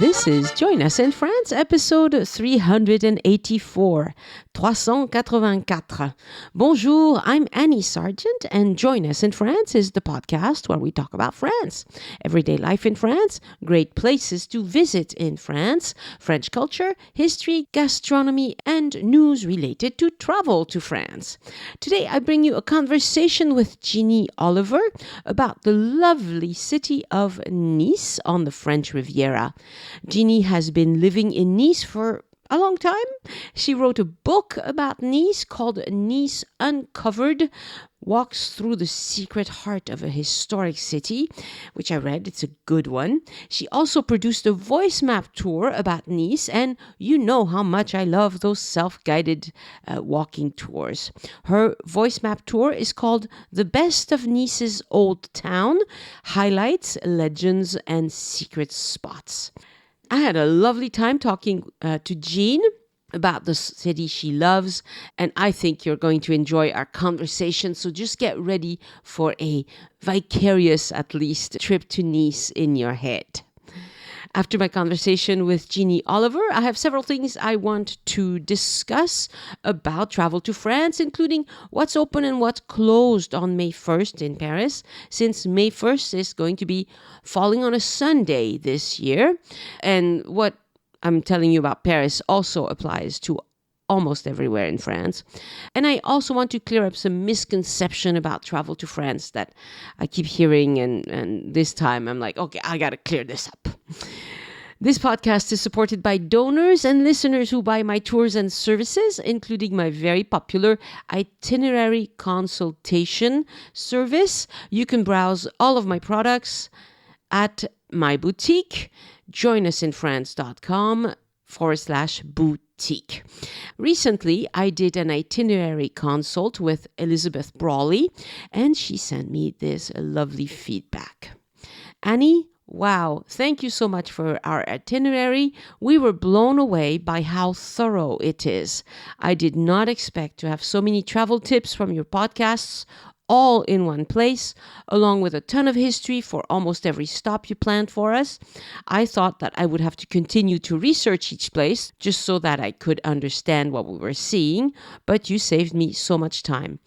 This is Join Us in France, episode 384, 384. Bonjour, I'm Annie Sargent, and Join Us in France is the podcast where we talk about France, everyday life in France, great places to visit in France, French culture, history, gastronomy, and news related to travel to France. Today, I bring you a conversation with Jeanne Oliver about the lovely city of Nice on the French Riviera. Jeanne has been living in Nice for a long time. She wrote a book about Nice called Nice Uncovered, walks through the secret heart of a historic city, which I read. It's a good one. She also produced a VoiceMap tour about Nice, and you know how much I love those self-guided walking tours. Her VoiceMap tour is called The Best of Nice's Old Town, Highlights, Legends, and Secret Spots. I had a lovely time talking to Jeanne about the city she loves, and I think you're going to enjoy our conversation. So just get ready for a vicarious, at least, trip to Nice in your head. After my conversation with Jeanne Oliver, I have several things I want to discuss about travel to France, including what's open and what's closed on May 1st in Paris, since May 1st is going to be falling on a Sunday this year. And what I'm telling you about Paris also applies to almost everywhere in France. And I also want to clear up some misconception about travel to France that I keep hearing. And this time I'm like, okay, I got to clear this up. This podcast is supported by donors and listeners who buy my tours and services, including my very popular itinerary consultation service. You can browse all of my products at my boutique, joinusinfrance.com/boutique. Recently, I did an itinerary consult with Elizabeth Brawley, and she sent me this lovely feedback. Annie, wow, thank you so much for our itinerary. We were blown away by how thorough it is. I did not expect to have so many travel tips from your podcasts all in one place, along with a ton of history for almost every stop you planned for us. I thought that I would have to continue to research each place just so that I could understand what we were seeing, but you saved me so much time.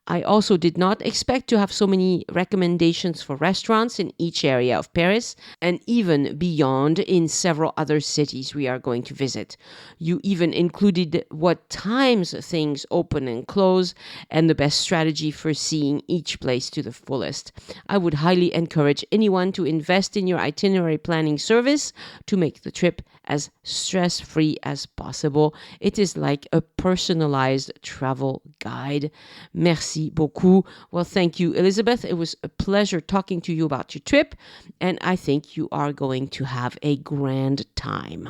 I also did not expect to have so many recommendations for restaurants in each area of Paris and even beyond in several other cities we are going to visit. You even included what times things open and close and the best strategy for seeing each place to the fullest. I would highly encourage anyone to invest in your itinerary planning service to make the trip as stress-free as possible. It is like a personalized travel guide. Merci beaucoup. Well, thank you, Elizabeth. It was a pleasure talking to you about your trip, and I think you are going to have a grand time.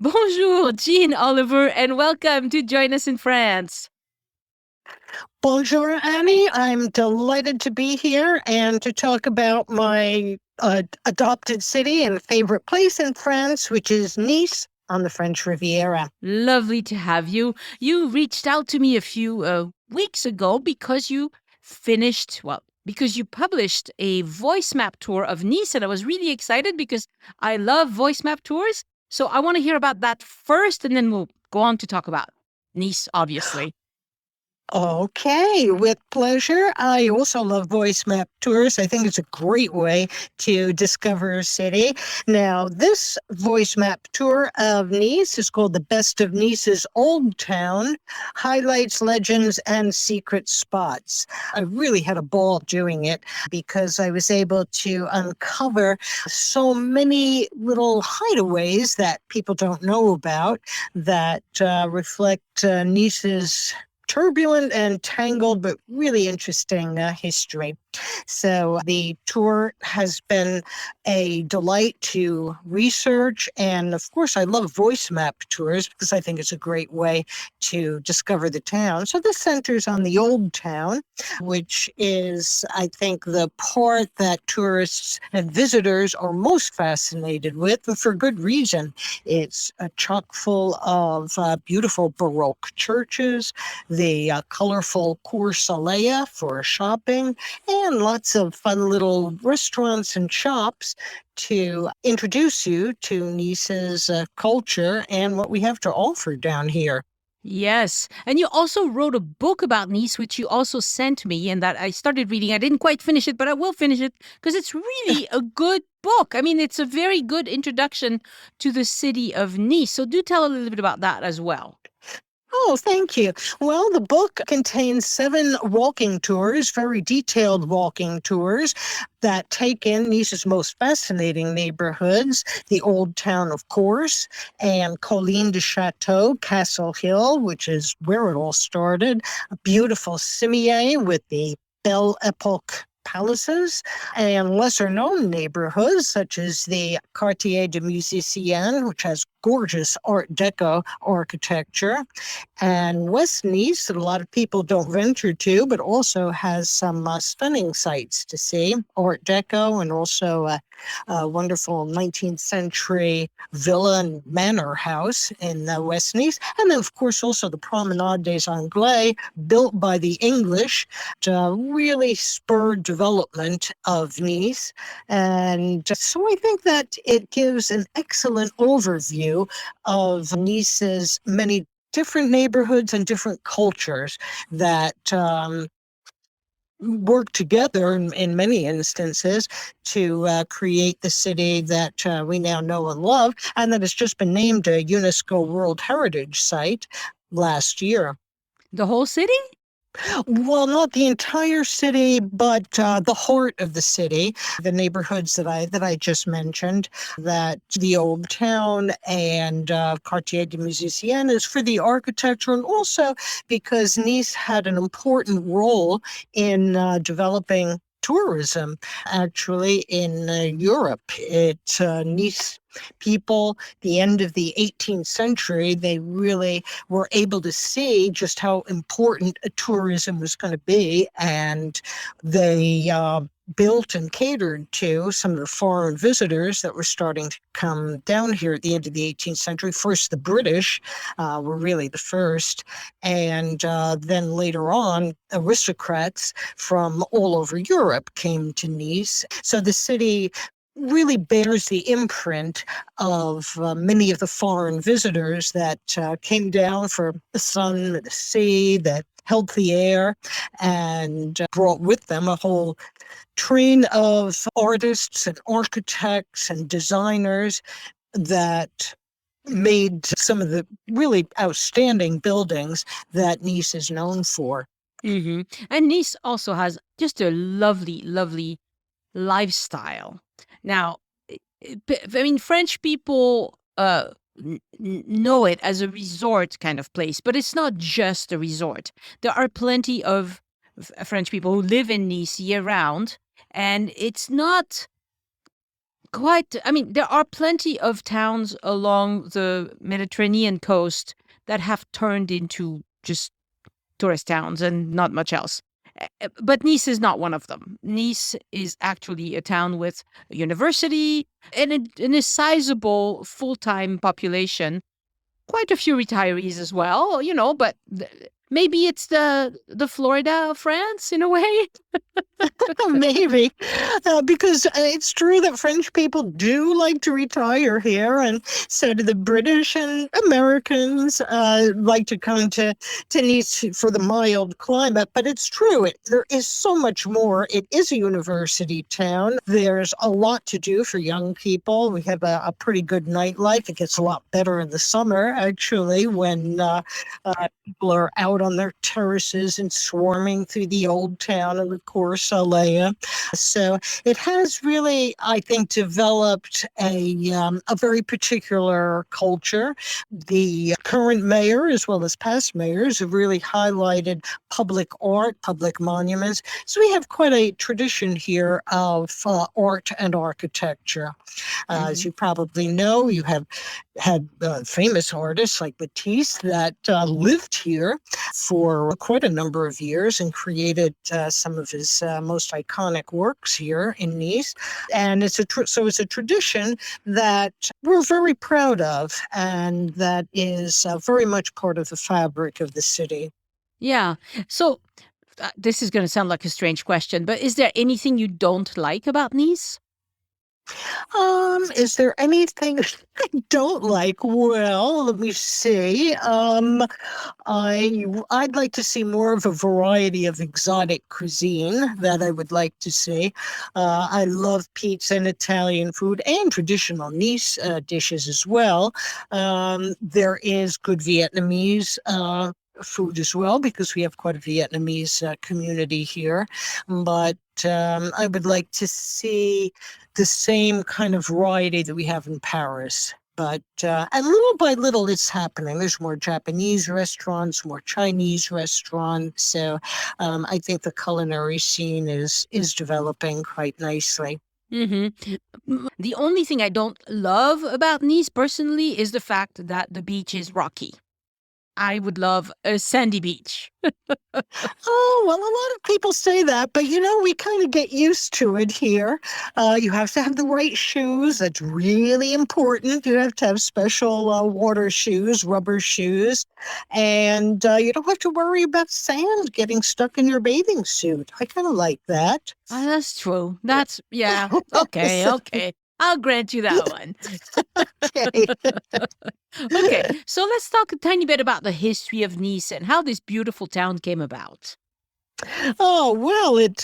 Bonjour, Jeanne Oliver, and welcome to Join Us in France. Bonjour, Annie. I'm delighted to be here and to talk about my adopted city and favorite place in France, which is Nice on the French Riviera. Lovely to have you. You reached out to me a few weeks ago because you published a VoiceMap tour of Nice, and I was really excited because I love VoiceMap tours. So I want to hear about that first, and then we'll go on to talk about Nice, obviously. Okay, with pleasure. I also love VoiceMap tours. I think it's a great way to discover a city. Now, this VoiceMap tour of Nice is called The Best of Nice's Old Town, Highlights, Legends, and Secret Spots. I really had a ball doing it because I was able to uncover so many little hideaways that people don't know about that reflect Nice's turbulent and tangled, but really interesting history. So the tour has been a delight to research. And of course, I love VoiceMap tours because I think it's a great way to discover the town. So this centers on the old town, which is, I think, the part that tourists and visitors are most fascinated with, and for good reason. It's chock full of beautiful Baroque churches, the colorful Cour Saleya for shopping, and lots of fun little restaurants and shops to introduce you to Nice's culture and what we have to offer down here. Yes. And you also wrote a book about Nice, which you also sent me, and that I started reading. I didn't quite finish it, but I will finish it because it's really a good book. I mean, it's a very good introduction to the city of Nice. So do tell a little bit about that as well. Oh, thank you. Well, the book contains 7 walking tours, very detailed walking tours that take in Nice's most fascinating neighborhoods, the Old Town, of course, and Colline de Chateau, Castle Hill, which is where it all started, a beautiful Cimiez with the Belle Epoque palaces, and lesser-known neighborhoods such as the Quartier des Musiciens, which has gorgeous Art Deco architecture, and West Nice that a lot of people don't venture to, but also has some stunning sights to see, Art Deco, and also a wonderful 19th century villa and manor house in West Nice. And then, of course, also the Promenade des Anglais, built by the English, to really spurred development of Nice. And so I think that it gives an excellent overview of Nice's many different neighborhoods and different cultures that work together in many instances to create the city that we now know and love, and that has just been named a UNESCO World Heritage Site last year. The whole city? Well, not the entire city, but the heart of the city, the neighborhoods that I just mentioned, that the Old Town and Quartier des Musiciens is for the architecture, and also because Nice had an important role in developing tourism, actually, in Europe. Nice people, the end of the 18th century, they really were able to see just how important tourism was going to be, and they built and catered to some of the foreign visitors that were starting to come down here at the end of the 18th century. First, the British were really the first, and then later on, aristocrats from all over Europe came to Nice. So the city really bears the imprint of many of the foreign visitors that came down for the sun, the sea, the healthy air, and brought with them a whole train of artists and architects and designers that made some of the really outstanding buildings that Nice is known for. Mm-hmm. And Nice also has just a lovely, lovely lifestyle. Now, I mean, French people know it as a resort kind of place, but it's not just a resort. There are plenty of French people who live in Nice year round, and it's not quite, I mean, there are plenty of towns along the Mediterranean coast that have turned into just tourist towns and not much else. But Nice is not one of them. Nice is actually a town with a university and a sizable full-time population. Quite a few retirees as well, but maybe it's the Florida of France in a way. Maybe, because it's true that French people do like to retire here, and so do the British and Americans like to come to Nice for the mild climate. But it's true, there is so much more. It is a university town. There's a lot to do for young people. We have a pretty good nightlife. It gets a lot better in the summer, actually, when people are out out on their terraces and swarming through the old town and, of course, Alea. So it has really, I think, developed a very particular culture. The current mayor, as well as past mayors, have really highlighted public art, public monuments. So we have quite a tradition here of art and architecture. As you probably know, you have had famous artists like Matisse that lived here for quite a number of years and created some of his most iconic works here in Nice. And it's it's a tradition that we're very proud of, and that is very much part of the fabric of the city. Yeah. So this is going to sound like a strange question, but is there anything you don't like about Nice? Is there anything I don't like? Well, let me see. I'd like to see more of a variety of exotic cuisine that I would like to see. I love pizza and Italian food and traditional Nice dishes as well. There is good Vietnamese food as well, because we have quite a Vietnamese community here. But I would like to see the same kind of variety that we have in Paris. But and little by little, it's happening. There's more Japanese restaurants, more Chinese restaurants. So I think the culinary scene is developing quite nicely. The only thing I don't love about Nice personally is the fact that the beach is rocky. I would love a sandy beach. Oh, well, a lot of people say that, but we kind of get used to it here. You have to have the right shoes. That's really important. You have to have special water shoes, rubber shoes, and you don't have to worry about sand getting stuck in your bathing suit. I kind of like that. That's true. Yeah. Okay. So, Okay. I'll grant you that one. okay. Okay, so let's talk a tiny bit about the history of Nice and how this beautiful town came about. Oh, well, it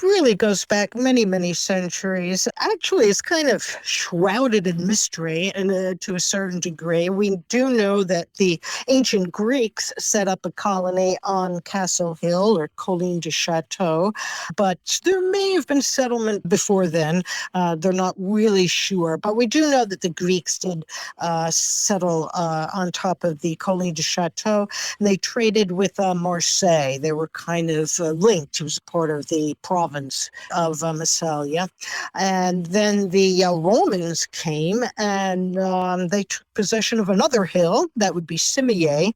really goes back many, many centuries. Actually, it's kind of shrouded in mystery and to a certain degree. We do know that the ancient Greeks set up a colony on Castle Hill, or Colline de Chateau, but there may have been settlement before then. They're not really sure, but we do know that the Greeks did settle on top of the Colline de Chateau, and they traded with Marseille. They were kind of linked. It was part of the province of Massalia. And then the Romans came, and they took possession of another hill. That would be Cimiez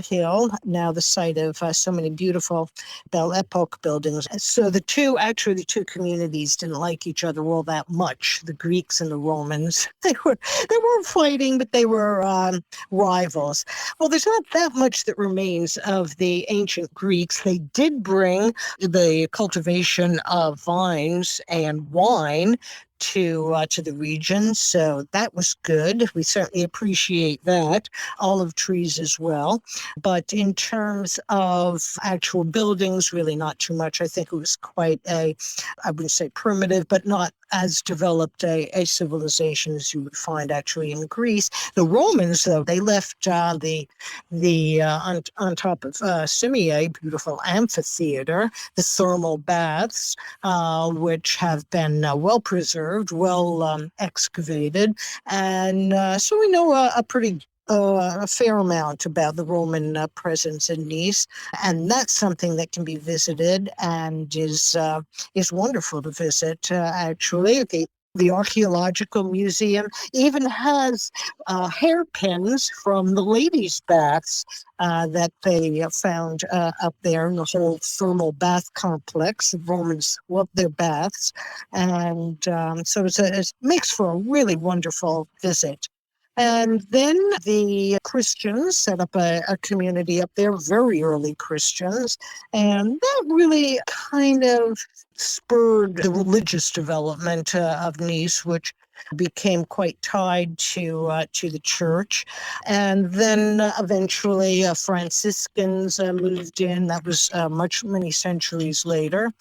Hill, now the site of so many beautiful Belle Epoque buildings. So the two communities didn't like each other all that much, the Greeks and the Romans. They weren't fighting, but they were rivals. Well, there's not that much that remains of the ancient Greeks. They did bring the cultivation of vines and wine to the region, so that was good. We certainly appreciate that. Olive trees as well. But in terms of actual buildings, really not too much. I think it was quite I wouldn't say primitive, but not as developed a civilization as you would find actually in Greece. The Romans, though, they left on top of Cimiez, beautiful amphitheater, the thermal baths, which have been well preserved, well excavated, and so we know a fair amount about the Roman presence in Nice, and that's something that can be visited and is wonderful to visit. Actually, the archaeological museum even has hairpins from the ladies' baths that they found up there in the whole thermal bath complex. The Romans loved their baths, and so it makes for a really wonderful visit. And then the Christians set up a community up there, very early Christians, and that really kind of spurred the religious development of Nice, which became quite tied to the church. And then eventually Franciscans moved in. That was many centuries later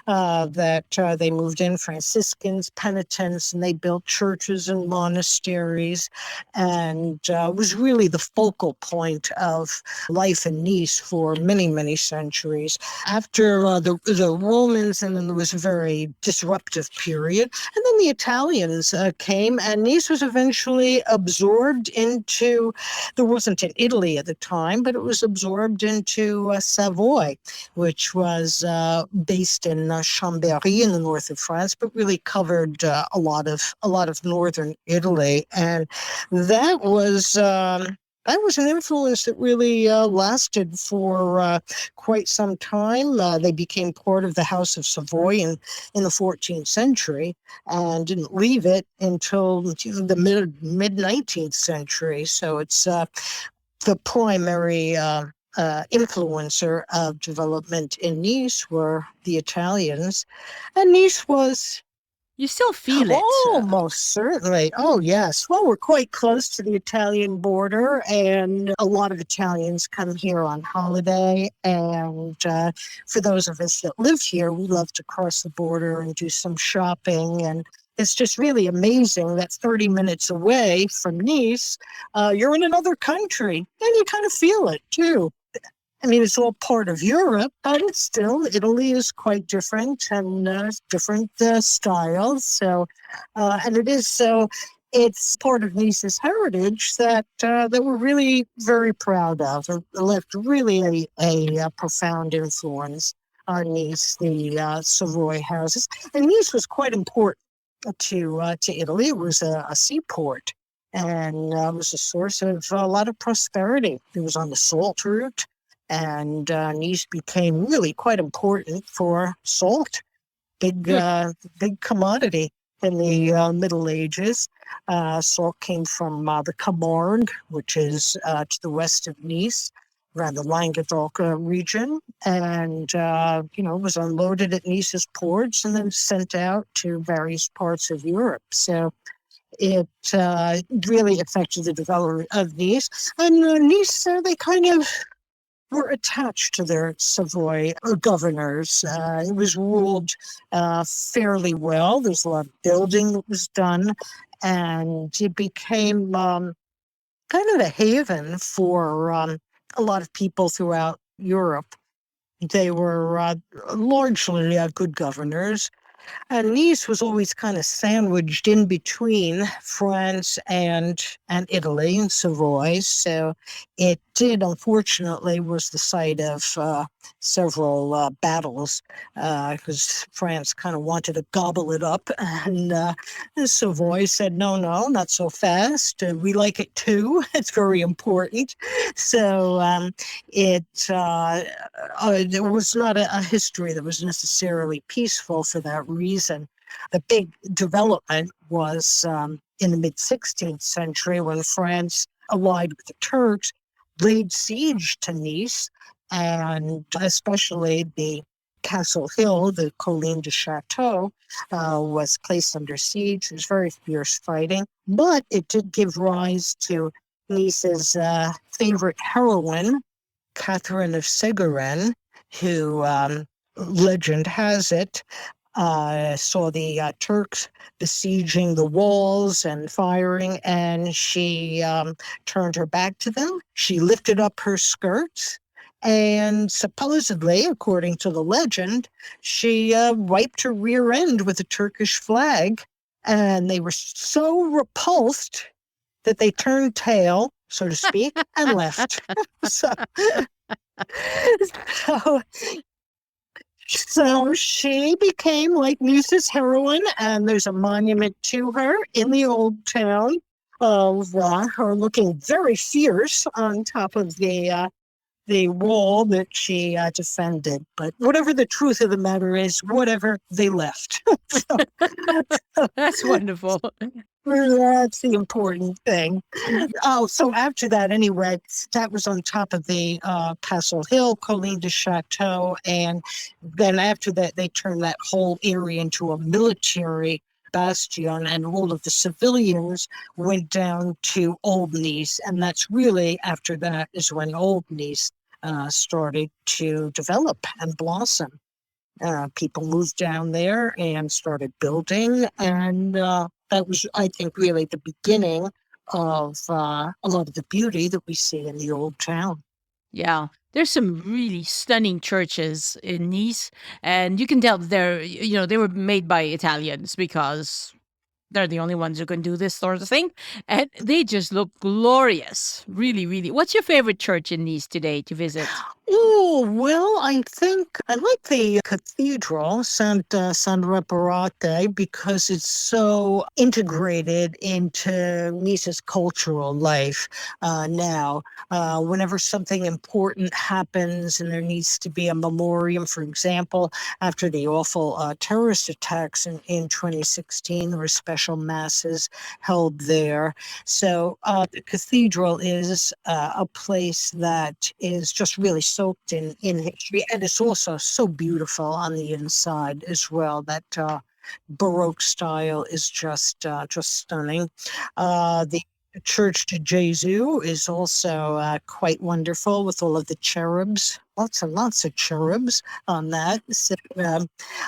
that they moved in, Franciscans, penitents, and they built churches and monasteries, and was really the focal point of life in Nice for many, many centuries. After the Romans, and then there was a very disruptive period, and then the Italians came, and Nice was eventually absorbed into, there wasn't an Italy at the time, but it was absorbed into Savoy, which was based in Chambéry in the north of France, but really covered a lot of northern Italy, and that was an influence that really lasted for quite some time. They became part of the House of Savoy in the 14th century and didn't leave it until the mid 19th century. So it's the primary influencer of development in Nice were the Italians, and Nice was. You still feel it. Oh, most certainly. Oh, yes. Well, we're quite close to the Italian border, and a lot of Italians come here on holiday. And for those of us that live here, we love to cross the border and do some shopping. And it's just really amazing that 30 minutes away from Nice, you're in another country, and you kind of feel it, too. I mean, it's all part of Europe, but it's still, Italy is quite different and different styles. So, and it is so, it's part of Nice's heritage that we're really very proud of. It left really a profound influence on Nice, the Savoy houses. And Nice was quite important to Italy. It was a seaport, and was a source of a lot of prosperity. It was on the salt route. And Nice became really quite important for salt, big commodity in the Middle Ages. Salt came from the Camargue, which is to the west of Nice, around the Languedoc region, and was unloaded at Nice's ports and then sent out to various parts of Europe. So it really affected the development of Nice. And Nice, they kind of were attached to their Savoy governors. It was ruled fairly well. There's a lot of building that was done, and it became kind of a haven for a lot of people throughout Europe. They were largely good governors. And Nice was always kind of sandwiched in between France and Italy and Savoy. So it did, unfortunately, was the site of several battles because France kind of wanted to gobble it up. And Savoy said, no, not so fast. We like it too. It's very important. So it was not a history that was necessarily peaceful for that reason. The big development was in the mid-16th century when France, allied with the Turks, laid siege to Nice, and especially the Castle Hill, the Colline de Chateau, was placed under siege. There was very fierce fighting, but it did give rise to Nice's favorite heroine, Catherine of Ségurane, who, legend has it, saw the Turks besieging the walls and firing, and she turned her back to them. She lifted up her skirts, and supposedly, according to the legend, she wiped her rear end with a Turkish flag, and they were so repulsed that they turned tail, so to speak, and left. So she became like Nice's heroine, and there's a monument to her in the old town of her looking very fierce on top of the wall that she defended. But whatever the truth of the matter is, whatever, they left. That's wonderful. That's the important thing. Oh, so after that, anyway, that was on top of the Castle Hill, Colline de Chateau, and then after that, they turned that whole area into a military bastion, and all of the civilians went down to Old Nice. And that's really, after that, is when Old Nice started to develop and blossom. People moved down there and started building, and that was, I think, really the beginning of a lot of the beauty that we see in the old town. Yeah. There's some really stunning churches in Nice, and you can tell they were made by Italians because they're the only ones who can do this sort of thing. And they just look glorious. Really, really. What's your favorite church in Nice today to visit? Oh, well, I think I like the cathedral, San Reparate, because it's so integrated into Nice's cultural life now. Whenever something important happens and there needs to be a memoriam, for example, after the awful terrorist attacks in 2016, there were special masses held there. So the cathedral is a place that is just really soaked in history, and it's also so beautiful on the inside as well. That Baroque style is just stunning. The Church to Jesu is also quite wonderful with all of the cherubs, lots and lots of cherubs on that. So,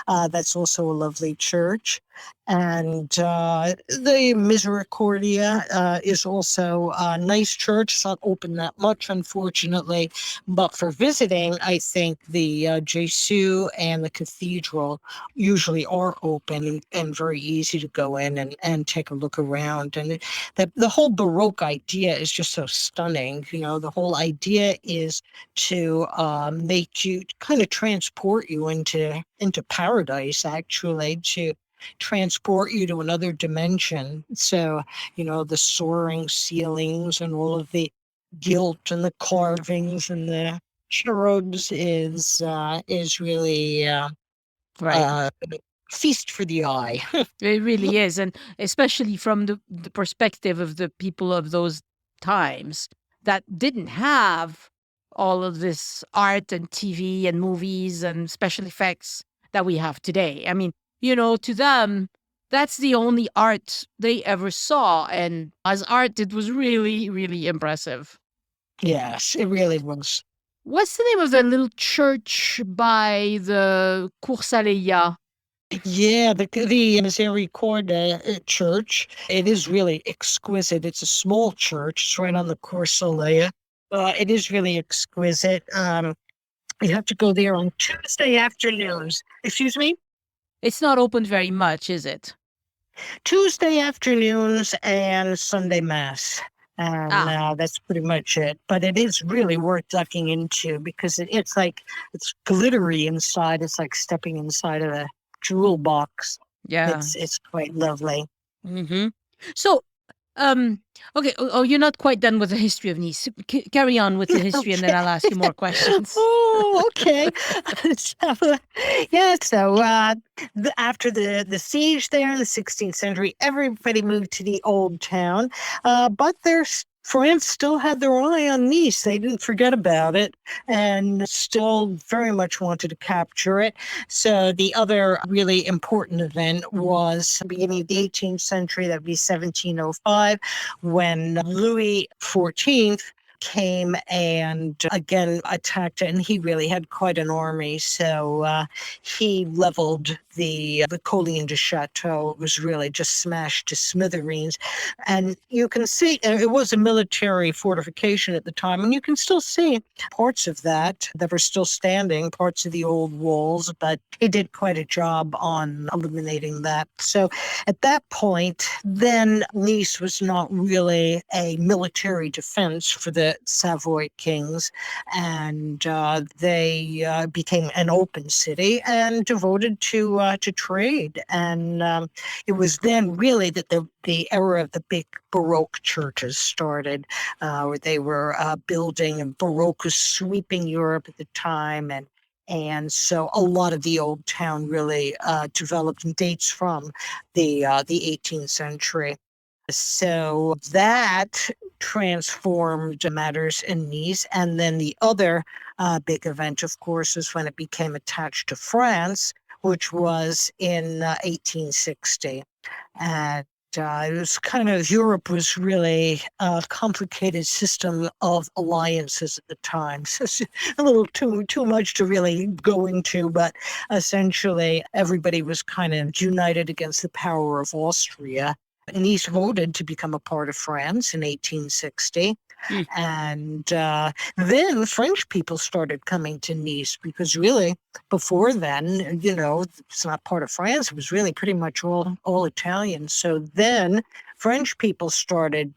that's also a lovely church. And the Misericordia is also a nice church. It's not open that much, unfortunately. But for visiting, I think the Jesu and the cathedral usually are open and very easy to go in and take a look around. And the whole Baroque idea is just so stunning. The whole idea is to make you, kind of transport you into paradise, actually, to transport you to another dimension. So, the soaring ceilings and all of the gilt and the carvings and the cherubs is really Right. feast for the eye. It really is. And especially from the perspective of the people of those times that didn't have all of this art and TV and movies and special effects that we have today. I mean, to them, that's the only art they ever saw. And as art, it was really, really impressive. Yes, it really was. What's the name of the little church by the Cours Yeah, the Misericordia Church, it is really exquisite. It's a small church. It's right on the Corsoleia. It is really exquisite. You have to go there on Tuesday afternoons. Excuse me? It's not open very much, is it? Tuesday afternoons and Sunday Mass. And Ah, that's pretty much it. But it is really worth ducking into because it's glittery inside. It's like stepping inside of a jewel box. yeah. It's quite lovely. Mm-hmm. So, okay. You're not quite done with the history of Nice. Carry on with the history, and then Okay. I'll ask you more questions. Oh, okay. So, yeah, so after the siege there in the 16th century, everybody moved to the old town. But France still had their eye on Nice. They didn't forget about it and still very much wanted to capture it. So the other really important event was the beginning of the 18th century, that would be 1705, when Louis XIV came and again attacked it, and he really had quite an army. So he leveled the Colline de Chateau. It was really just smashed to smithereens. And you can see it was a military fortification at the time, and you can still see parts of that are still standing, parts of the old walls, but he did quite a job on eliminating that. So at that point, then Nice was not really a military defense for the Savoy kings, and they became an open city and devoted to trade. And it was then really that the era of the big Baroque churches started, where they were building, and Baroque was sweeping Europe at the time, and so a lot of the old town really developed and dates from the 18th century. So that transformed matters in Nice. And then the other big event, of course, is when it became attached to France, which was in 1860. And it was kind of, Europe was really a complicated system of alliances at the time. So it's a little too much to really go into, but essentially everybody was kind of united against the power of Austria. Nice voted to become a part of France in 1860. Mm. And then French people started coming to Nice because really before then, it's not part of France. It was really pretty much all Italian. So then French people started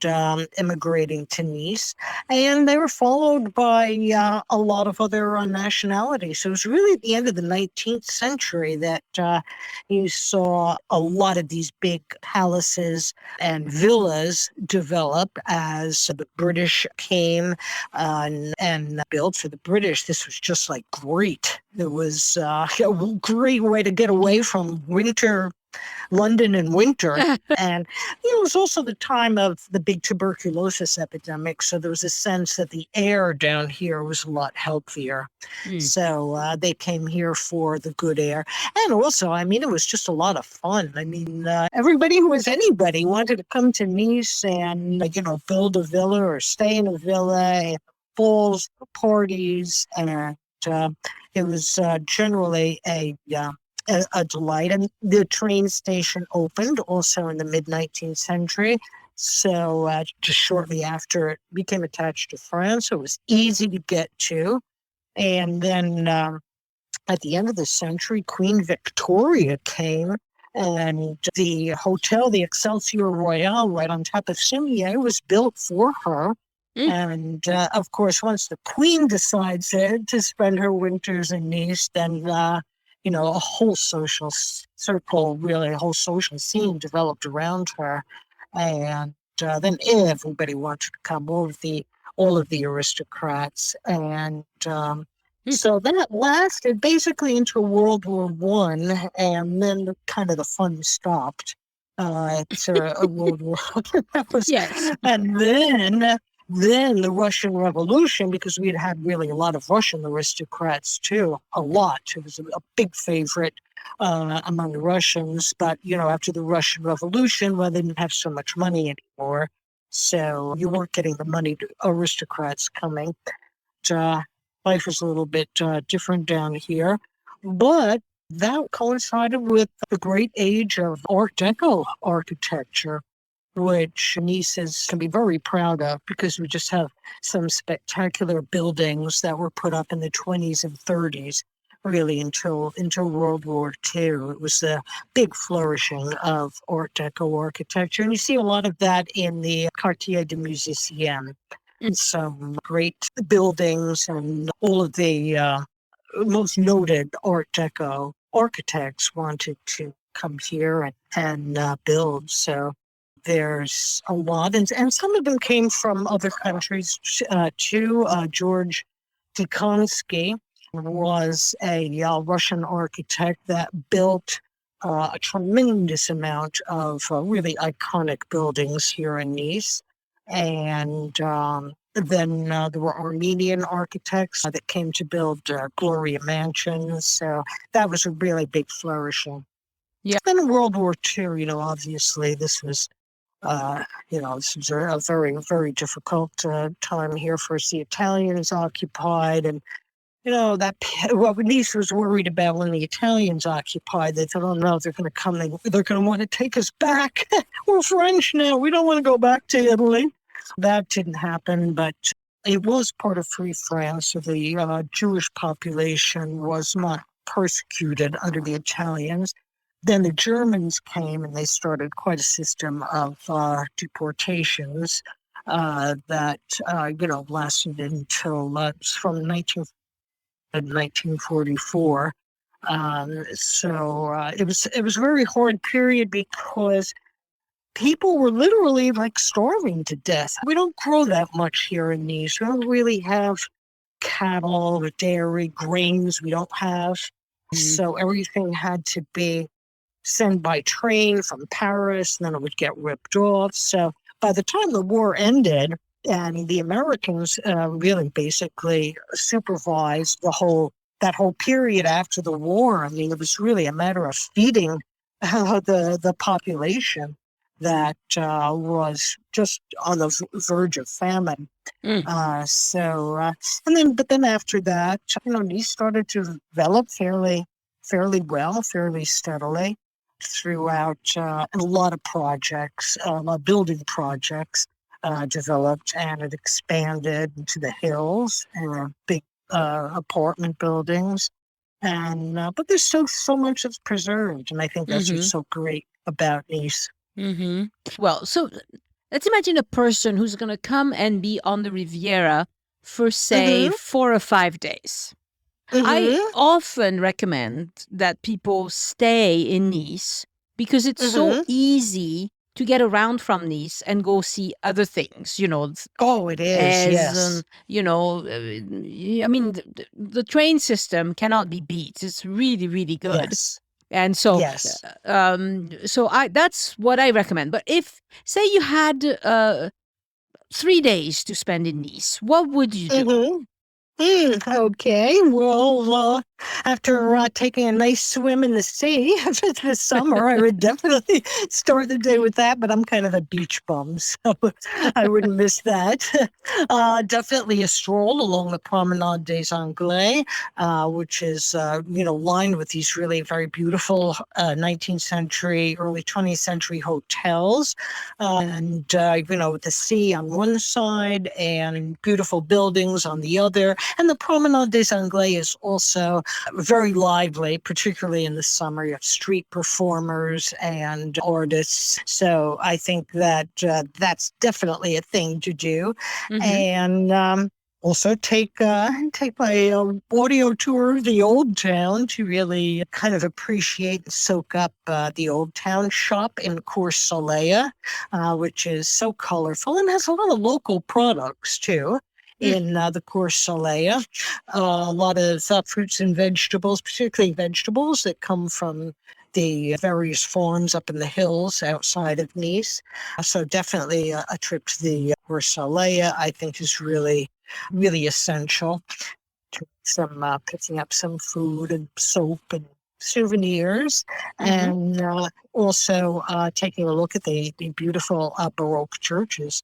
immigrating to Nice, and they were followed by a lot of other nationalities. So it was really at the end of the 19th century that you saw a lot of these big palaces and villas develop as the British came and built. For the British, this was just like great. It was a great way to get away from London in winter. And it was also the time of the big tuberculosis epidemic. So there was a sense that the air down here was a lot healthier. So they came here for the good air. And also, it was just a lot of fun. Everybody who was anybody wanted to come to Nice and, build a villa or stay in a villa, and balls, parties, and it was generally a delight. And the train station opened also in the mid-19th century. So just shortly after it became attached to France, it was easy to get to. And then at the end of the century, Queen Victoria came, and the hotel, the Excelsior Royale, right on top of Cimiez, was built for her. And of course, once the Queen decides to spend her winters in Nice, then a whole social circle, really a whole social scene developed around her. And then everybody wanted to come, all of the aristocrats. And so that lasted basically into World War I, and then kind of the fun stopped after World War. That was, Yes. And then the Russian Revolution, because we had really a lot of Russian aristocrats too, a lot. It was a big favorite among the Russians. But, after the Russian Revolution, they didn't have so much money anymore. So you weren't getting the moneyed aristocrats coming. Life was a little bit different down here. But that coincided with the great age of Art Deco architecture, which Nice can be very proud of, because we just have some spectacular buildings that were put up in the 20s and 30s, really until World War II. It was the big flourishing of Art Deco architecture. And you see a lot of that in the Quartier des Musiciens. Some great buildings, and all of the most noted Art Deco architects wanted to come here and build. So there's a lot, and some of them came from other countries too. George Tikhonsky was a Russian architect that built a tremendous amount of really iconic buildings here in Nice. And then there were Armenian architects that came to build Gloria mansions. So that was a really big flourishing. Yeah. Then in World War II, obviously this was this was a very, very difficult time here. First, the Italians occupied, and what Nice was worried about when the Italians occupied. They thought, oh no, they're going to come. They're going to want to take us back. We're French now. We don't want to go back to Italy. That didn't happen, but it was part of Free France. So the Jewish population was not persecuted under the Italians. Then the Germans came, and they started quite a system of deportations that lasted until from 1944. So it was a very hard period, because people were literally like starving to death. We don't grow that much here in Nice. We don't really have cattle or dairy, grains we don't have. So everything had to be sent by train from Paris, and then it would get ripped off. So by the time the war ended, and the Americans really basically supervised the whole that whole period after the war. I mean, it was really a matter of feeding the population that was just on the verge of famine. Mm. But then after that, Nice started to develop fairly well, fairly steadily throughout a lot of projects, building projects developed, and it expanded into the hills and big apartment buildings. But there's still so much that's preserved, and I think that's Mm-hmm. what's so great about Nice. Mm-hmm. Well, so let's imagine a person who's going to come and be on the Riviera for, say, Mm-hmm. 4 or 5 days. I Mm-hmm. often recommend that people stay in Nice because it's so Mm-hmm. easy to get around from Nice and go see other things, Oh, it is, as yes. I mean, the train system cannot be beat. It's really, really good. Yes. And so, Yes. that's what I recommend. But if, say, you had 3 days to spend in Nice, what would you do? Mm-hmm. Okay, well, after taking a nice swim in the sea this summer, I would definitely start the day with that, but I'm kind of a beach bum, so I wouldn't miss that. Definitely a stroll along the Promenade des Anglais, which is, lined with these really very beautiful 19th century, early 20th century hotels, with the sea on one side and beautiful buildings on the other. And the Promenade des Anglais is also very lively, particularly in the summer. You have street performers and artists. So I think that that's definitely a thing to do. Mm-hmm. And also take my audio tour of the Old Town to really kind of appreciate and soak up the Old Town. Shop in Cours Soleil, which is so colorful and has a lot of local products too. In the Cours Soleil, a lot of fruits and vegetables, particularly vegetables that come from the various farms up in the hills outside of Nice. So definitely a trip to the Cours Soleil, I think, is really, really essential. Picking up some food and soap and souvenirs, and also taking a look at the beautiful Baroque churches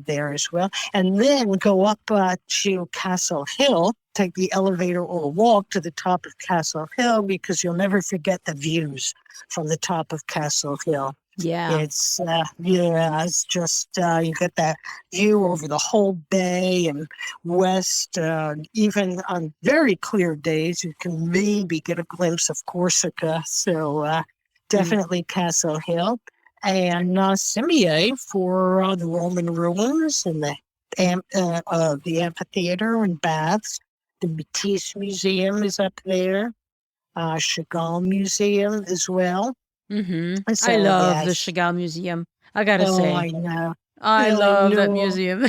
there as well. And then go up to Castle Hill, take the elevator or walk to the top of Castle Hill, because you'll never forget the views from the top of Castle Hill. Yeah. It's just you get that view over the whole bay and west. Even on very clear days, you can maybe get a glimpse of Corsica. So definitely Castle Hill. And Cimiez for the Roman ruins and the amphitheater and baths. The Matisse Museum is up there. Chagall Museum as well. Mm-hmm. So, I love the yes. Chagall Museum. I gotta Oh, say, I know. I Yeah, I love that know. museum.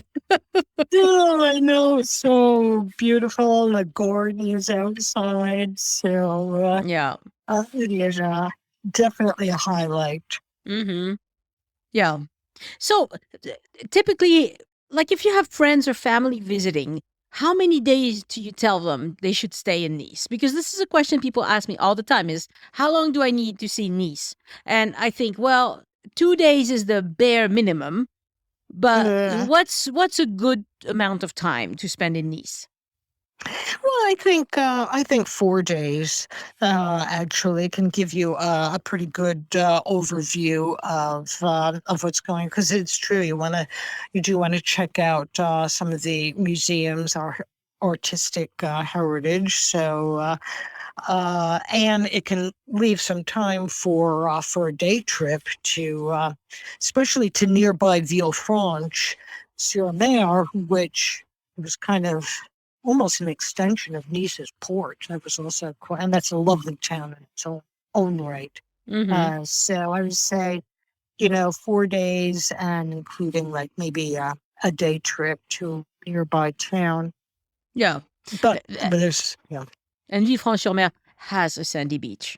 Oh, I know. It's so beautiful. The gardens outside. So Yeah. it is definitely a highlight. Mm-hmm. Yeah. So typically, like if you have friends or family visiting, how many days do you tell them they should stay in Nice? Because this is a question people ask me all the time is, how long do I need to see Nice? And I think, well, 2 days is the bare minimum, but Yeah. what's a good amount of time to spend in Nice? Well, I think 4 days actually can give you a pretty good overview of what's going. Because it's true, you do want to check out some of the museums or artistic heritage. So and it can leave some time for a day trip to, especially to nearby Villefranche-sur-Mer, which was kind of almost an extension of Nice's port. That was also quite, and that's a lovely town in its own right. Mm-hmm. So I would say, 4 days, and including like maybe a day trip to a nearby town. Yeah. But Uh, there's, And Villefranche-sur-Mer has a sandy beach.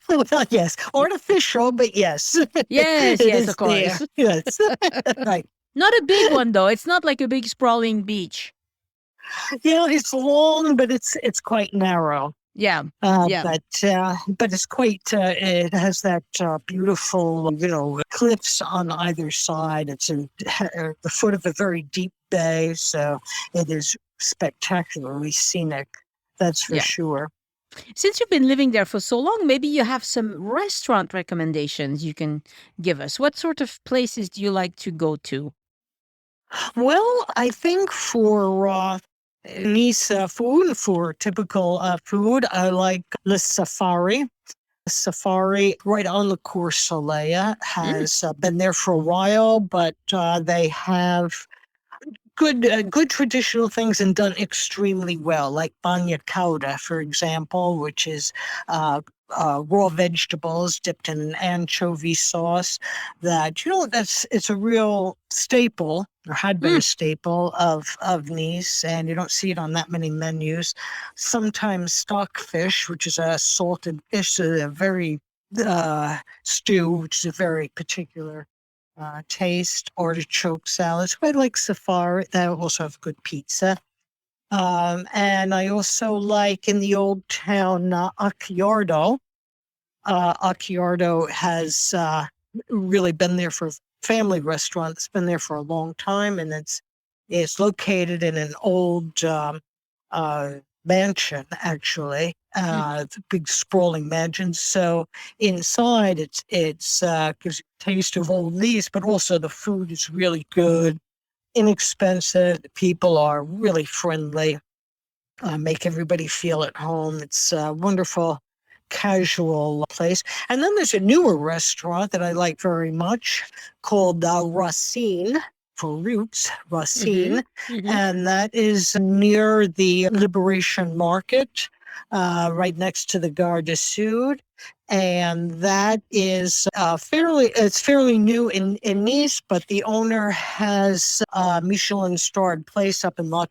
well, yes, artificial, but yes. Yes, It yes, is of course. there. Yes. Right. Not a big one, though. It's not like a big sprawling beach. Yeah, it's long, but it's quite narrow. Yeah. Yeah. But it's quite. It has that beautiful, cliffs on either side. It's the foot of a very deep bay, so it is spectacularly scenic. That's for Yeah. sure. Since you've been living there for so long, maybe you have some restaurant recommendations you can give us. What sort of places do you like to go to? Well, I think for Nice food, for typical food, I like Le Safari. Safari right on the Cours Soleil Mm. has been there for a while, but they have good traditional things and done extremely well, like bagna cauda, for example, which is raw vegetables dipped in an anchovy sauce. It's a real staple, or had been a Mm. staple of Nice, and you don't see it on that many menus. Sometimes stockfish, which is a salted fish, a very stew, which is a very particular taste, artichoke salads. I like Safari. They also have good pizza. And I also like in the old town Acciardo. Acciardo has really been there for a family restaurant that's been there for a long time, and it's located in an old uh, mansion, actually. It's a big sprawling mansion. So inside, it's gives you a taste of old Nice, but also the food is really good, inexpensive. The people are really friendly, make everybody feel at home. It's a wonderful, casual place. And then there's a newer restaurant that I like very much called Racine, for roots, Racine, Mm-hmm. and that is near the Liberation Market, right next to the Gare du Sud. And that is fairly new in Nice, but the owner has a Michelin-starred place up in La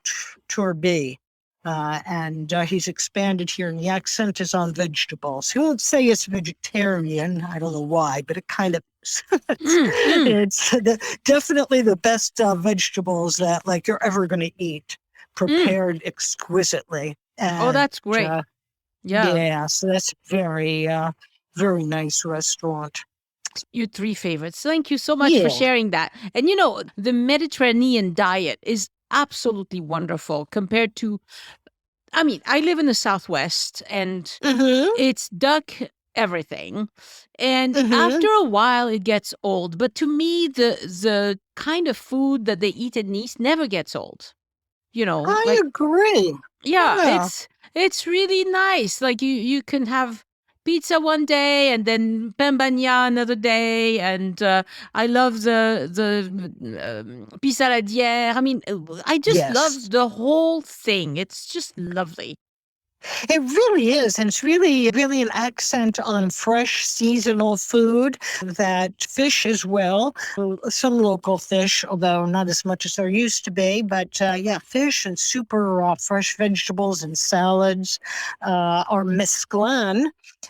Tourbe. And he's expanded here, and the accent is on vegetables. He won't say it's vegetarian. I don't know why, but it kind of is. It's definitely the best vegetables that like you're ever going to eat, prepared exquisitely. Oh, And that's great. Yeah. yeah, so that's very nice restaurant. Your three favorites. Thank you so much for Yeah. sharing that. And the Mediterranean diet is absolutely wonderful compared to, I live in the Southwest and Mm-hmm. it's duck everything. And Mm-hmm. after a while, it gets old. But to me, the kind of food that they eat in Nice never gets old. I Like, agree. yeah, Yeah. it's really nice. Like you can have pizza one day and then pembagna another day, and I love the pissaladière. I just Yes. love the whole thing. It's just lovely. It really is. And it's really an accent on fresh seasonal food, that fish as well. Some local fish, although not as much as there used to be. But yeah, fish and super fresh vegetables and salads. Our mesclun,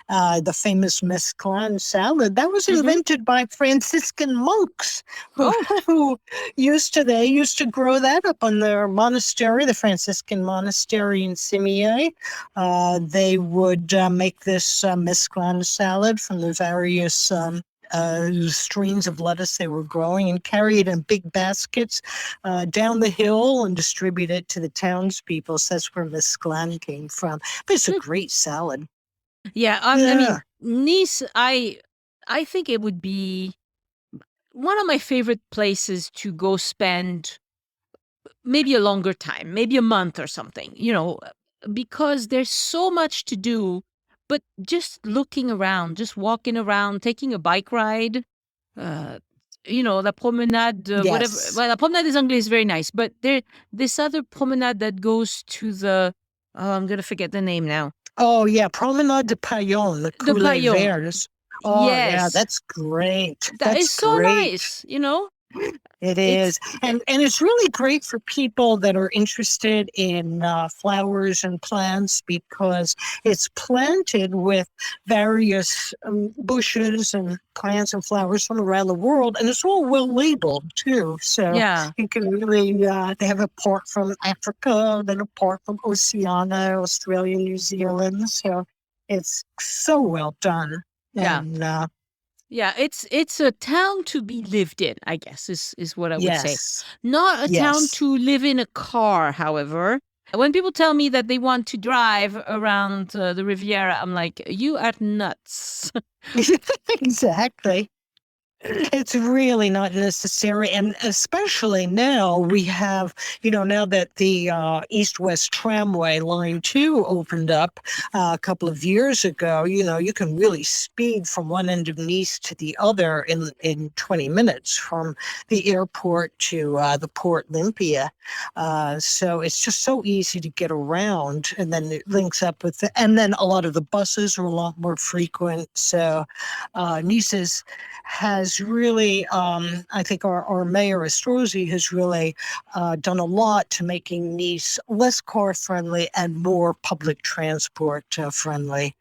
the famous mesclun salad, that was invented by Franciscan monks who, Oh. who they used to grow that up on their monastery, the Franciscan monastery in Cimiez. They would make this mesclun salad from the various streams of lettuce they were growing and carry it in big baskets down the hill and distribute it to the townspeople. So that's where mesclun came from. But it's a great salad. Yeah, Yeah. Nice, I think it would be one of my favorite places to go spend maybe a longer time, maybe a month or something, because there's so much to do. But just looking around, just walking around, taking a bike ride, la promenade, whatever. Yes. Well, la promenade des Anglais is very nice, but this other promenade that goes to I'm going to forget the name now. Oh, yeah. Promenade de Paillon, the Coulées Paillon. Verts. Oh, Yes. yeah. That's great. That That's is so great. nice, It It's is. And it's really great for people that are interested in flowers and plants because it's planted with various bushes and plants and flowers from around the world. And it's all well labeled too. So yeah. you can really, they have a part from Africa, then a part from Oceania, Australia, New Zealand. So it's so well done. Yeah. And Yeah, it's a town to be lived in, I guess, is what I would say. yes, Not a town yes. to live in a car, however. When people tell me that they want to drive around the Riviera, I'm like, you are nuts. Exactly. It's really not necessary. And especially now we have, now that the East-West Tramway Line 2 opened up a couple of years ago, you can really speed from one end of Nice to the other in 20 minutes from the airport to the Port Olympia. So it's just so easy to get around. And then it links up with, and then a lot of the buses are a lot more frequent. So Nice has really, I think our mayor Estrosi has really done a lot to making Nice less car friendly and more public transport friendly.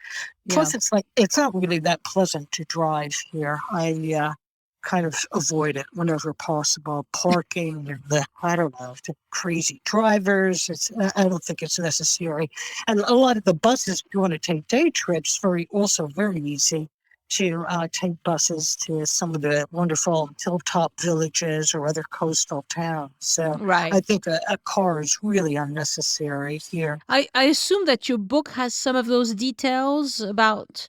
Yeah. Plus, it's not really that pleasant to drive here. I kind of avoid it whenever possible. Parking, I don't know, the crazy drivers. I don't think it's necessary. And a lot of the buses, if you want to take day trips, also very easy to take buses to some of the wonderful hilltop villages or other coastal towns. So Right. I think a car is really unnecessary here. I assume that your book has some of those details about,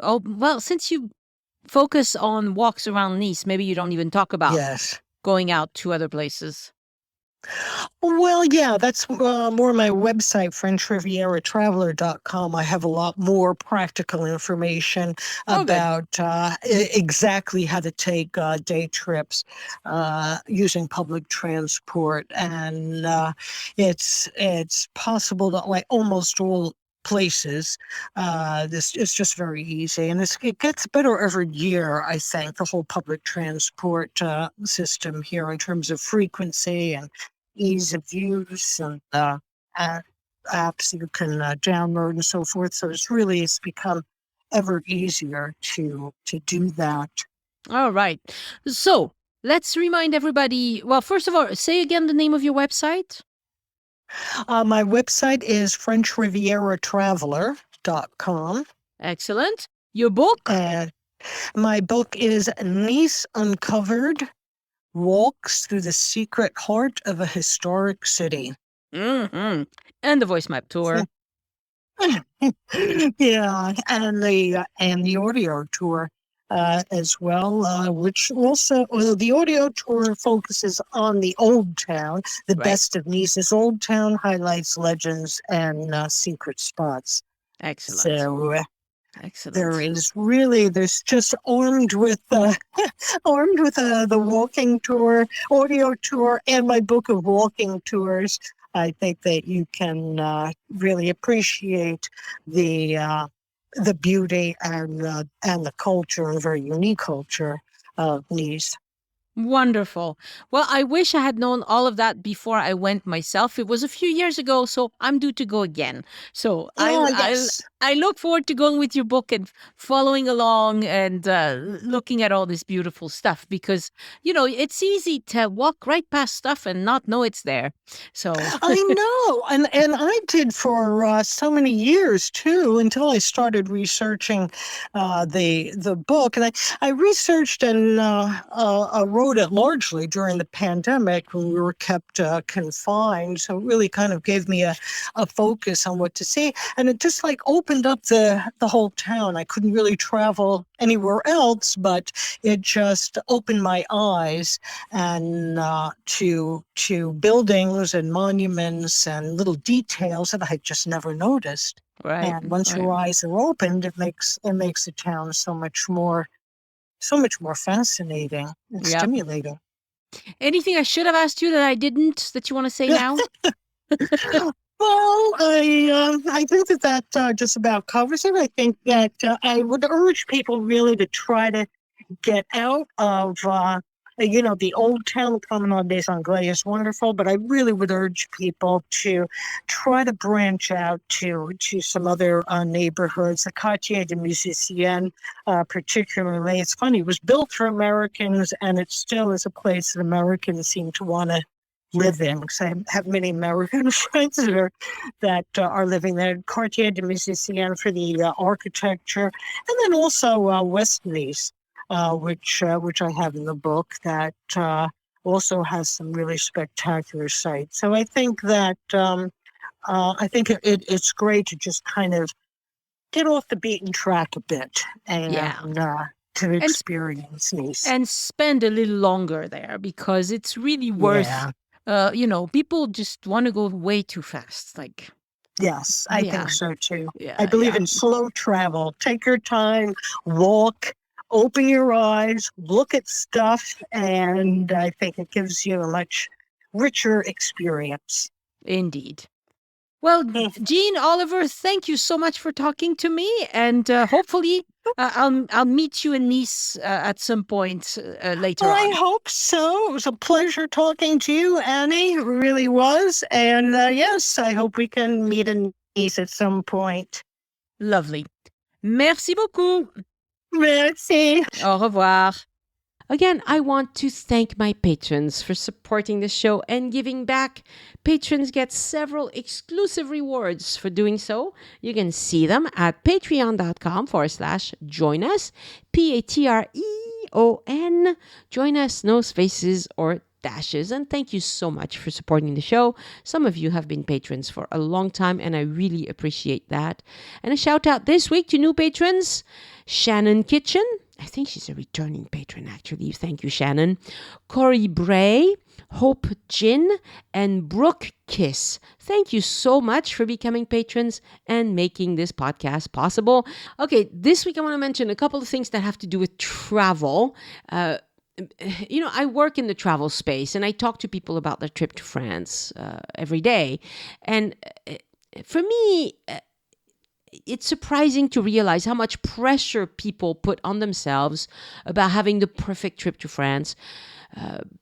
oh, well, since you focus on walks around Nice, maybe you don't even talk about Yes. going out to other places. Well, yeah, that's more my website, FrenchRivieraTraveler.com. I have a lot more practical information Oh, good. about exactly how to take day trips using public transport, and it's possible to like almost all places. This is just very easy, and it gets better every year. I think the whole public transport system here in terms of frequency and ease of use and apps you can download and so forth. So it's become ever easier to do that. All right. So let's remind everybody. Well, first of all, say again the name of your website. My website is FrenchRivieraTraveler.com. Excellent. Your book? And my book is Nice Uncovered: Walks Through the Secret Heart of a Historic City. Mm-hmm. And the VoiceMap tour. Yeah, and the audio tour as well, which also the audio tour focuses on the old town, the Right. best of Nice's old town, highlights legends and secret spots. Excellent. So Excellent. there's just armed with the walking tour, audio tour, and my book of walking tours. I think that you can really appreciate the beauty and the culture, a very unique culture of Nice. Wonderful. Well, I wish I had known all of that before I went myself. It was a few years ago, so I'm due to go again. So Yes. I look forward to going with your book and following along and looking at all this beautiful stuff because, it's easy to walk right past stuff and not know it's there. So, I know, and I did for so many years too, until I started researching the book, and I researched and wrote it largely during the pandemic when we were kept confined. So it really kind of gave me a focus on what to see, and it just like opened up the whole town. I couldn't really travel anywhere else, but it just opened my eyes and to buildings and monuments and little details that I had just never noticed. right. And once Right. your eyes are opened, it makes the town so much more fascinating and Yeah. stimulating. Anything I should have asked you that I didn't that you want to say now? Well, I think that just about covers it. I think that I would urge people really to try to get out of the Old Town Promenade des Anglais is wonderful, but I really would urge people to try to branch out to some other neighborhoods. The Quartier des Musiciens, particularly. It's funny, it was built for Americans, and it still is a place that Americans seem to want to live in, because I have many American friends that are living there. Quartier des Musiciens for the architecture, and then also West Nice, which I have in the book, that also has some really spectacular sites. So I think that it's great to just kind of get off the beaten track a bit and to experience Nice and spend a little longer there, because it's really worth. People just want to go way too fast. Yes, I think so too. Yeah, I believe in slow travel. Take your time, walk, open your eyes, look at stuff, and I think it gives you a much richer experience. Indeed. Well, Jeanne Oliver, thank you so much for talking to me, and hopefully I'll meet you in Nice at some point later on. I hope so. It was a pleasure talking to you, Annie. It really was. And yes, I hope we can meet in Nice at some point. Lovely. Merci beaucoup. Merci. Au revoir. Again, I want to thank my patrons for supporting the show and giving back. Patrons get several exclusive rewards for doing so. You can see them at patreon.com/join us, Patreon. Join us, no spaces or dashes. And thank you so much for supporting the show. Some of you have been patrons for a long time, and I really appreciate that. And a shout out this week to new patrons, Shannon Kitchen. I think she's a returning patron, actually. Thank you, Shannon. Corey Bray, Hope Jin, and Brooke Kiss. Thank you so much for becoming patrons and making this podcast possible. Okay, this week I want to mention a couple of things that have to do with travel. I work in the travel space, and I talk to people about their trip to France every day. And for me, it's surprising to realize how much pressure people put on themselves about having the perfect trip to France.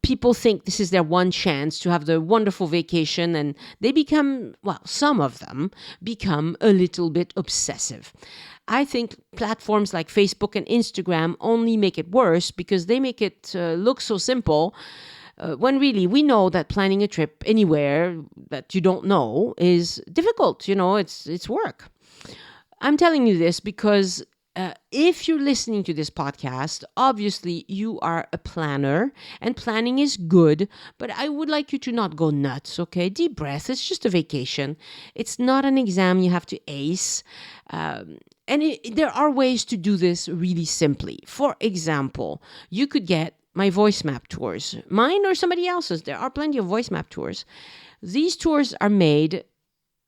People think this is their one chance to have the wonderful vacation, and they some of them become a little bit obsessive. I think platforms like Facebook and Instagram only make it worse, because they make it look so simple, when really we know that planning a trip anywhere that you don't know is difficult. It's work. I'm telling you this because if you're listening to this podcast, obviously you are a planner, and planning is good, but I would like you to not go nuts, okay? Deep breath. It's just a vacation. It's not an exam you have to ace. There are ways to do this really simply. For example, you could get my VoiceMap tours, mine or somebody else's. There are plenty of VoiceMap tours. These tours are made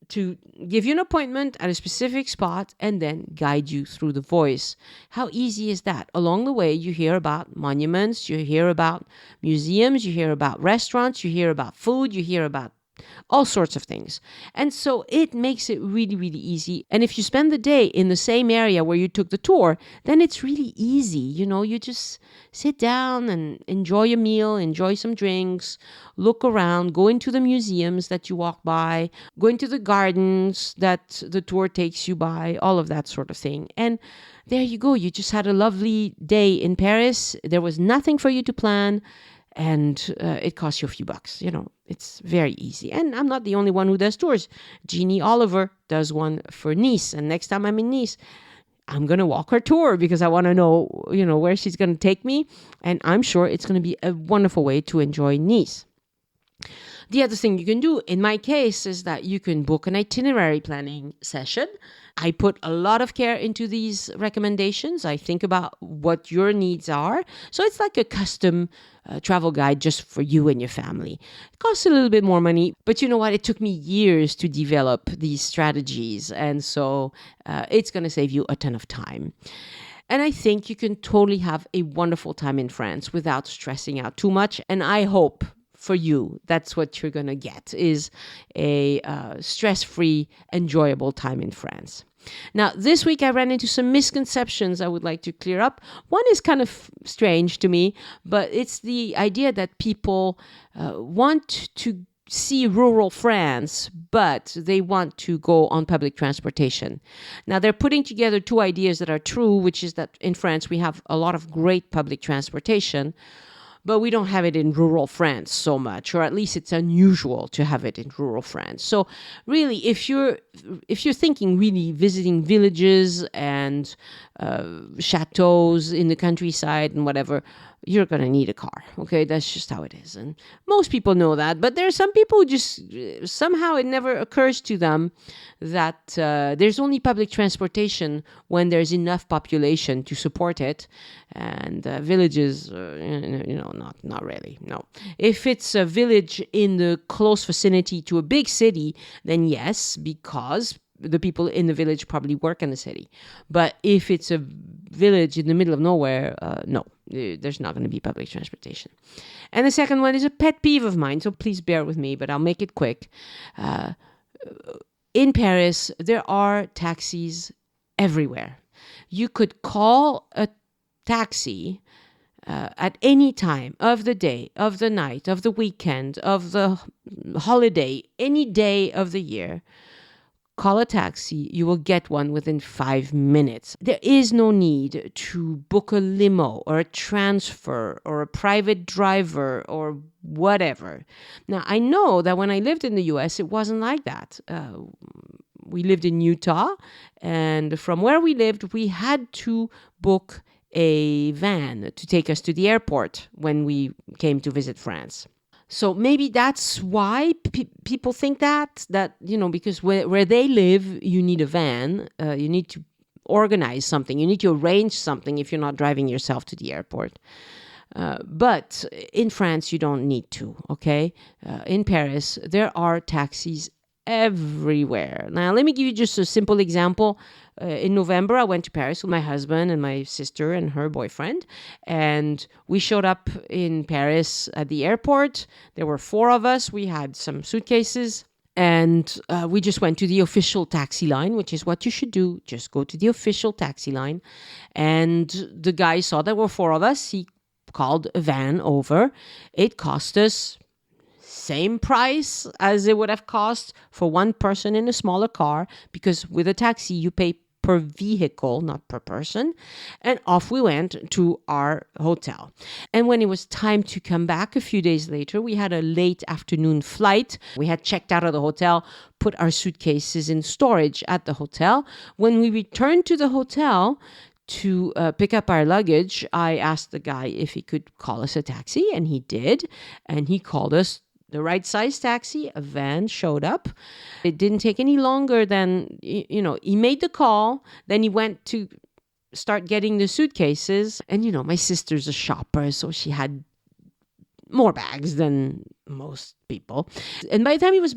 to give you an appointment at a specific spot and then guide you through the voice. How easy is that? Along the way, you hear about monuments, you hear about museums, you hear about restaurants, you hear about food, you hear about all sorts of things. And so it makes it really, really easy. And if you spend the day in the same area where you took the tour, then it's really easy. You just sit down and enjoy a meal, enjoy some drinks, look around, go into the museums that you walk by, go into the gardens that the tour takes you by, all of that sort of thing. And there you go. You just had a lovely day in Paris. There was nothing for you to plan. And it costs you a few bucks. It's very easy. And I'm not the only one who does tours. Jeanne Oliver does one for Nice. And next time I'm in Nice, I'm going to walk her tour, because I want to know, where she's going to take me. And I'm sure it's going to be a wonderful way to enjoy Nice. The other thing you can do, in my case, is that you can book an itinerary planning session. I put a lot of care into these recommendations. I think about what your needs are. So it's like a custom travel guide just for you and your family. It costs a little bit more money, but you know what? It took me years to develop these strategies. And so it's going to save you a ton of time. And I think you can totally have a wonderful time in France without stressing out too much. And I hope for you, that's what you're going to get, is a stress-free, enjoyable time in France. Now, this week I ran into some misconceptions I would like to clear up. One is kind of strange to me, but it's the idea that people want to see rural France, but they want to go on public transportation. Now, they're putting together two ideas that are true, which is that in France we have a lot of great public transportation, but we don't have it in rural France so much, or at least it's unusual to have it in rural France. So really, if you're thinking really visiting villages and chateaus in the countryside and whatever, you're going to need a car. Okay, that's just how it is. And most people know that, but there are some people who just somehow it never occurs to them that there's only public transportation when there's enough population to support it. And villages, not really, no. If it's a village in the close vicinity to a big city, then yes, because the people in the village probably work in the city. But if it's a village in the middle of nowhere, no, there's not going to be public transportation. And the second one is a pet peeve of mine, so please bear with me, but I'll make it quick. In Paris, there are taxis everywhere. You could call a taxi at any time of the day, of the night, of the weekend, of the holiday, any day of the year. Call a taxi, you will get one within 5 minutes. There is no need to book a limo or a transfer or a private driver or whatever. Now, I know that when I lived in the US, it wasn't like that. We lived in Utah, and from where we lived, we had to book a van to take us to the airport when we came to visit France. So maybe that's why people think that, because where they live, you need a van. You need to organize something. You need to arrange something if you're not driving yourself to the airport. But in France, you don't need to, okay? In Paris, there are taxis everywhere. Now, let me give you just a simple example. In November, I went to Paris with my husband and my sister and her boyfriend. And we showed up in Paris at the airport. There were 4 of us. We had some suitcases. And we just went to the official taxi line, which is what you should do. Just go to the official taxi line. And the guy saw there were 4 of us. He called a van over. It cost us same price as it would have cost for one person in a smaller car, because with a taxi you pay per vehicle, not per person. And off we went to our hotel. And when it was time to come back a few days later, we had a late afternoon flight. We had checked out of the hotel, put our suitcases in storage at the hotel. When we returned to the hotel to pick up our luggage, I asked the guy if he could call us a taxi, and he did. And he called us the right size taxi. A van showed up. It didn't take any longer than, he made the call. Then he went to start getting the suitcases. And, my sister's a shopper, so she had more bags than most people. And by the time he was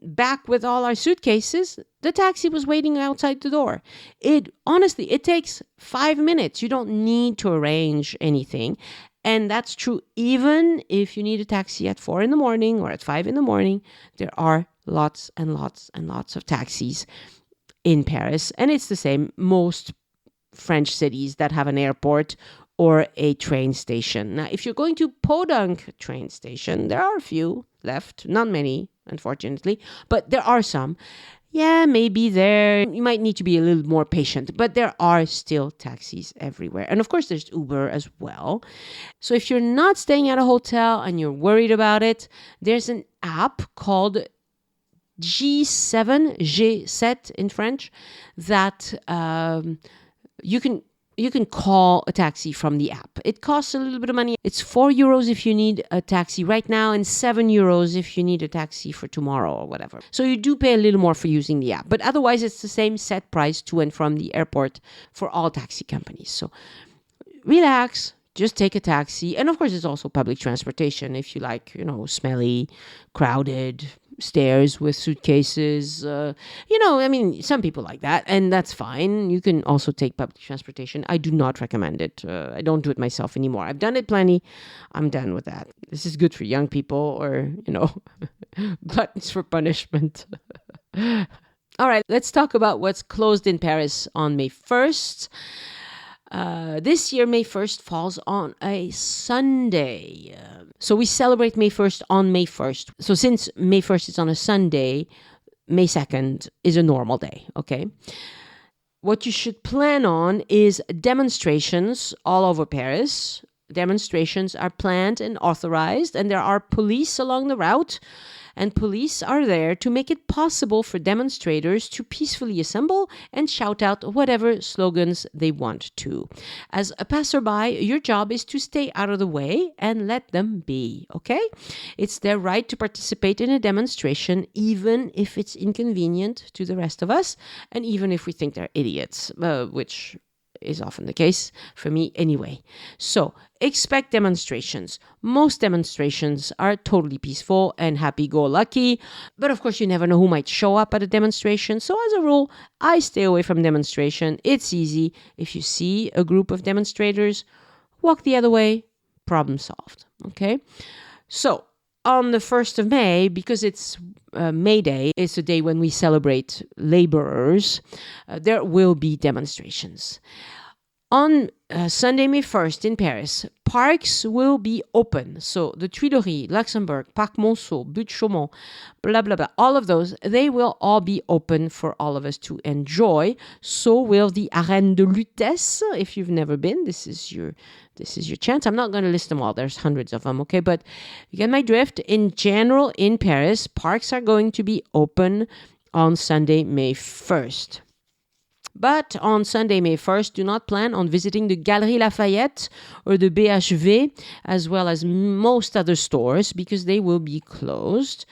back with all our suitcases, the taxi was waiting outside the door. It takes 5 minutes. You don't need to arrange anything. And that's true even if you need a taxi at 4 a.m. or at 5 a.m. There are lots and lots and lots of taxis in Paris. And it's the same. Most French cities that have an airport or a train station. Now, if you're going to Podunk train station, there are a few left. Not many, unfortunately, but there are some. Yeah, maybe there you might need to be a little more patient, but there are still taxis everywhere. And of course, there's Uber as well. So if you're not staying at a hotel and you're worried about it, there's an app called G7 in French, that you can call a taxi from the app. It costs a little bit of money. It's 4 euros if you need a taxi right now, and 7 euros if you need a taxi for tomorrow or whatever. So you do pay a little more for using the app. But otherwise, it's the same set price to and from the airport for all taxi companies. So relax, just take a taxi. And of course, it's also public transportation if you like, smelly, crowded. stairs with suitcases. Some people like that, and that's fine. You can also take public transportation. I do not recommend it. I don't do it myself anymore. I've done it plenty. I'm done with that. This is good for young people or, gluttons for punishment. All right, let's talk about what's closed in Paris on May 1st. This year, May 1st falls on a Sunday. So we celebrate May 1st on May 1st. So since May 1st is on a Sunday, May 2nd is a normal day, okay? What you should plan on is demonstrations all over Paris. Demonstrations are planned and authorized, and there are police along the route. And police are there to make it possible for demonstrators to peacefully assemble and shout out whatever slogans they want to. As a passerby, your job is to stay out of the way and let them be, okay? It's their right to participate in a demonstration, even if it's inconvenient to the rest of us, and even if we think they're idiots, which is often the case for me anyway. So expect demonstrations. Most demonstrations are totally peaceful and happy-go-lucky, but of course you never know who might show up at a demonstration. So as a rule, I stay away from demonstration. It's easy. If you see a group of demonstrators, walk the other way, problem solved. Okay? So on the 1st of May, because it's May Day, it's a day when we celebrate laborers, there will be demonstrations. On Sunday, May 1st in Paris, parks will be open. So the Tuileries, Luxembourg, Parc Monceau, Butte Chaumont, blah, blah, blah, all of those, they will all be open for all of us to enjoy. So will the Arène de Lutèce. If you've never been, this is your chance. I'm not going to list them all. There's hundreds of them, okay? But you get my drift. In general, in Paris, parks are going to be open on Sunday, May 1st. But on Sunday, May 1st, do not plan on visiting the Galeries Lafayette or the BHV, as well as most other stores, because they will be closed.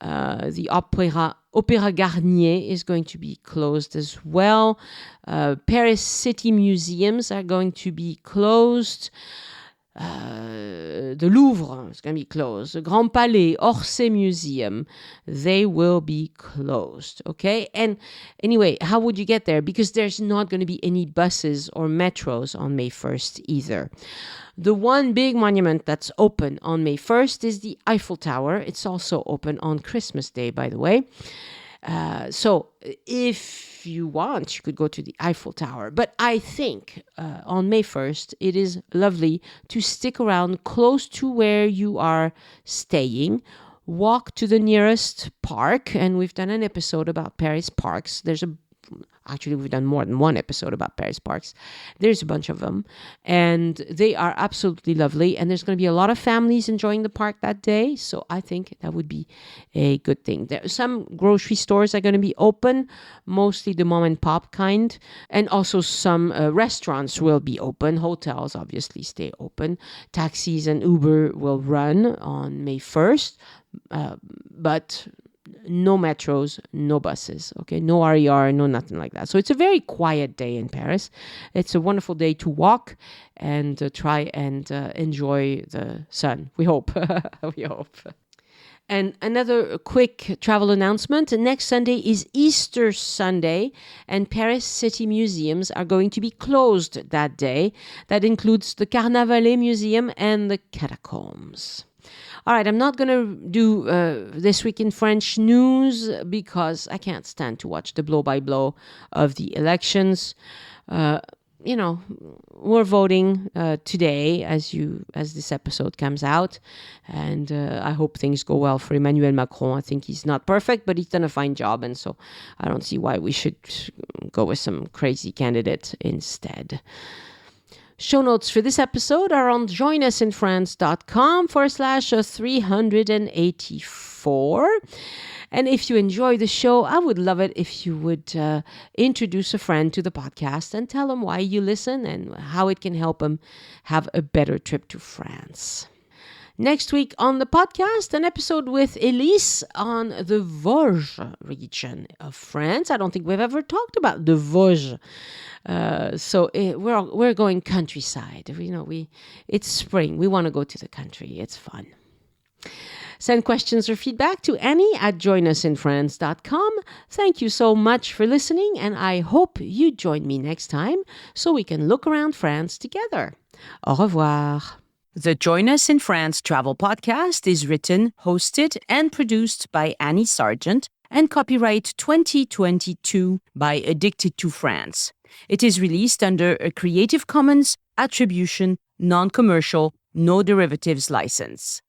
The Opéra Garnier is going to be closed as well. Paris City museums are going to be closed. The Louvre is going to be closed. The Grand Palais, Orsay Museum, they will be closed. Okay? And anyway, how would you get there? Because there's not going to be any buses or metros on May 1st either. The one big monument that's open on May 1st is the Eiffel Tower. It's also open on Christmas Day, by the way. So if you want, you could go to the Eiffel Tower. But I think on May 1st, it is lovely to stick around close to where you are staying. Walk to the nearest park. And we've done an episode about Paris parks. Actually, we've done more than one episode about Paris parks. There's a bunch of them. And they are absolutely lovely. And there's going to be a lot of families enjoying the park that day. So I think that would be a good thing. Some grocery stores are going to be open, mostly the mom and pop kind. And also some restaurants will be open. Hotels obviously stay open. Taxis and Uber will run on May 1st. But no metros, no buses, okay? No RER, no nothing like that. So it's a very quiet day in Paris. It's a wonderful day to walk and try and enjoy the sun. We hope. We hope. And another quick travel announcement. Next Sunday is Easter Sunday, and Paris city museums are going to be closed that day. That includes the Carnavalet Museum and the Catacombs. All right, I'm not going to do This Week in French news because I can't stand to watch the blow-by-blow of the elections. We're voting today as this episode comes out, and I hope things go well for Emmanuel Macron. I think he's not perfect, but he's done a fine job, and so I don't see why we should go with some crazy candidate instead. Show notes for this episode are on joinusinfrance.com/384. And if you enjoy the show, I would love it if you would introduce a friend to the podcast and tell them why you listen and how it can help them have a better trip to France. Next week on the podcast, an episode with Elise on the Vosges region of France. I don't think we've ever talked about the Vosges. So we're going countryside. It's spring. We want to go to the country. It's fun. Send questions or feedback to Annie at joinusinfrance.com. Thank you so much for listening, and I hope you join me next time so we can look around France together. Au revoir. The Join Us in France travel podcast is written, hosted, and produced by Annie Sargent and copyright 2022 by Addicted to France. It is released under a Creative Commons Attribution, Non-Commercial, No Derivatives license.